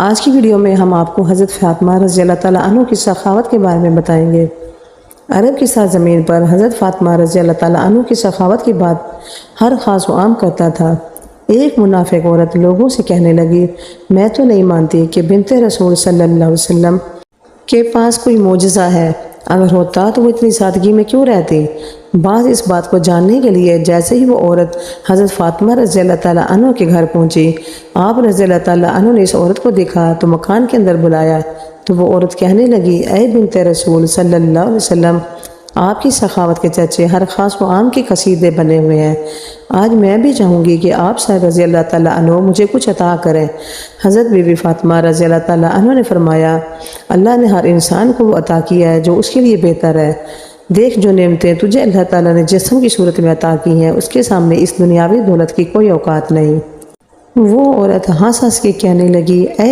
آج کی ویڈیو میں ہم آپ کو حضرت فاطمہ رضی اللہ تعالیٰ عنہ کی سخاوت کے بارے میں بتائیں گے۔ عرب کی سرزمین پر حضرت فاطمہ رضی اللہ تعالیٰ عنہ کی سخاوت کی بات ہر خاص و عام کرتا تھا۔ ایک منافق عورت لوگوں سے کہنے لگی، میں تو نہیں مانتی کہ بنت رسول صلی اللہ علیہ وسلم کے پاس کوئی معجزہ ہے، اگر ہوتا تو وہ اتنی سادگی میں کیوں رہتی؟ بعض اس بات کو جاننے کے لیے جیسے ہی وہ عورت حضرت فاطمہ رضی اللہ تعالیٰ عنہ کے گھر پہنچی، آپ رضی اللہ تعالیٰ عنہ نے اس عورت کو دیکھا تو مکان کے اندر بلایا تو وہ عورت کہنے لگی، اے بنت رسول صلی اللہ علیہ وسلم، آپ کی سخاوت کے چرچے ہر خاص و عام کے قصیدے بنے ہوئے ہیں۔ آج میں بھی چاہوں گی کہ آپ صاحب رضی اللہ تعالیٰ عنہ مجھے کچھ عطا کریں۔ حضرت بی بی فاطمہ رضی اللہ تعالیٰ عنہ نے فرمایا، اللہ نے ہر انسان کو وہ عطا کیا ہے جو اس کے لیے بہتر ہے۔ دیکھ جو نعمتیں تجھے اللہ تعالیٰ نے جسم کی صورت میں عطا کی ہیں، اس کے سامنے اس دنیاوی دولت کی کوئی اوقات نہیں۔ وہ عورت ہنس ہنس کے کہنے لگی، اے